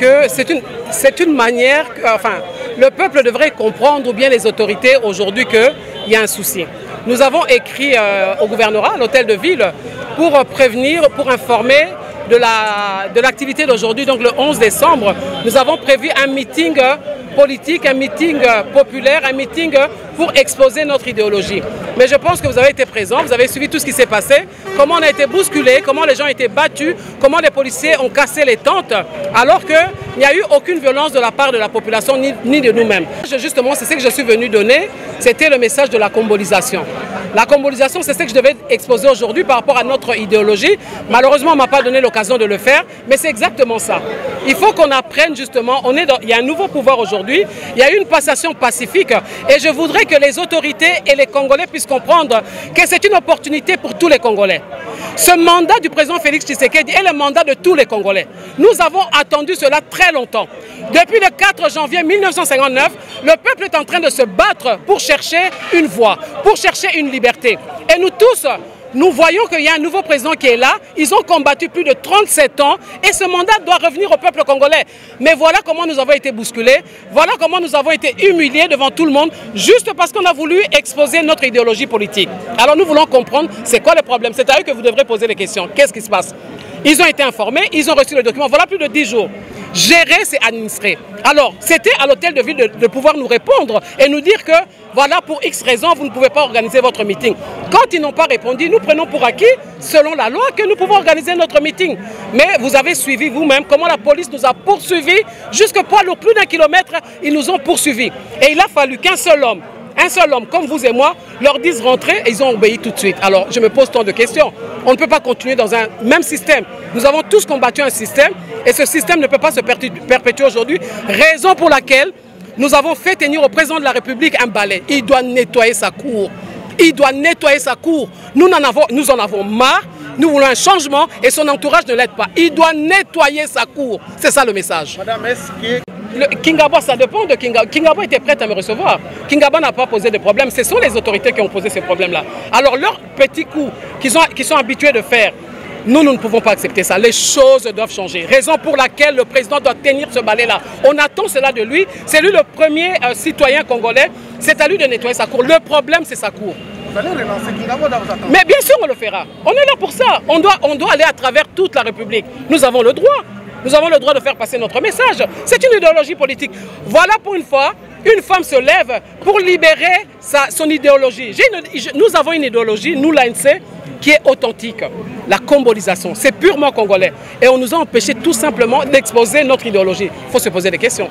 que c'est une manière, enfin, le peuple devrait comprendre, ou bien les autorités aujourd'hui, qu'il y a un souci. Nous avons écrit au gouvernorat, à l'hôtel de ville, pour prévenir, pour informer de l'activité d'aujourd'hui, donc le 11 décembre. Nous avons prévu un meeting politique, un meeting populaire, un meeting pour exposer notre idéologie. Mais je pense que vous avez été présents, vous avez suivi tout ce qui s'est passé, comment on a été bousculé, comment les gens ont été battus, comment les policiers ont cassé les tentes, alors qu'il n'y a eu aucune violence de la part de la population ni de nous-mêmes. Justement, c'est ce que je suis venu donner, c'était le message de la combolisation. La combolisation, c'est ce que je devais exposer aujourd'hui par rapport à notre idéologie. Malheureusement, on ne m'a pas donné l'occasion de le faire, mais c'est exactement ça. Il faut qu'on apprenne justement, il y a un nouveau pouvoir aujourd'hui, il y a eu une passation pacifique et je voudrais que les autorités et les Congolais puissent comprendre que c'est une opportunité pour tous les Congolais. Ce mandat du président Félix Tshisekedi est le mandat de tous les Congolais. Nous avons attendu cela très longtemps. Depuis le 4 janvier 1959, le peuple est en train de se battre pour chercher une voie, pour chercher une liberté. Et nous tous, nous voyons qu'il y a un nouveau président qui est là. Ils ont combattu plus de 37 ans et ce mandat doit revenir au peuple congolais. Mais voilà comment nous avons été bousculés, voilà comment nous avons été humiliés devant tout le monde, juste parce qu'on a voulu exposer notre idéologie politique. Alors nous voulons comprendre c'est quoi le problème. C'est à eux que vous devrez poser les questions. Qu'est-ce qui se passe? Ils ont été informés, ils ont reçu le document, voilà plus de 10 jours. Gérer, c'est administrer. Alors, c'était à l'hôtel de ville de pouvoir nous répondre et nous dire que, voilà, pour X raisons, vous ne pouvez pas organiser votre meeting. Quand ils n'ont pas répondu, nous prenons pour acquis, selon la loi, que nous pouvons organiser notre meeting. Mais vous avez suivi vous-même comment la police nous a poursuivis, jusque poids lourd, plus d'1 kilomètre, ils nous ont poursuivis. Et il a fallu qu'un seul homme comme vous et moi, leur disent rentrer et ils ont obéi tout de suite. Alors, je me pose tant de questions. On ne peut pas continuer dans un même système. Nous avons tous combattu un système et ce système ne peut pas se perpétuer aujourd'hui. Raison pour laquelle nous avons fait tenir au président de la République un balai. Il doit nettoyer sa cour. Il doit nettoyer sa cour. Nous en avons marre. Nous voulons un changement et son entourage ne l'aide pas. Il doit nettoyer sa cour. C'est ça le message. Madame, est-ce que... Kingaba, ça dépend de Kingaba. Kingaba était prête à me recevoir. Kingaba n'a pas posé de problème. Ce sont les autorités qui ont posé ces problèmes-là. Alors, leurs petits coups qu'ils sont habitués de faire, nous ne pouvons pas accepter ça. Les choses doivent changer. Raison pour laquelle le président doit tenir ce balai-là. On attend cela de lui. C'est lui le premier citoyen congolais. C'est à lui de nettoyer sa cour. Le problème, c'est sa cour. Vous allez relancer Kingaba dans vos attentes? Mais bien sûr, on le fera. On est là pour ça. On doit aller à travers toute la République. Nous avons le droit. Nous avons le droit de faire passer notre message. C'est une idéologie politique. Voilà pour une fois, une femme se lève pour libérer son idéologie. Nous avons une idéologie, nous l'ANC, qui est authentique. La combolisation, c'est purement congolais. Et on nous a empêché tout simplement d'exposer notre idéologie. Il faut se poser des questions.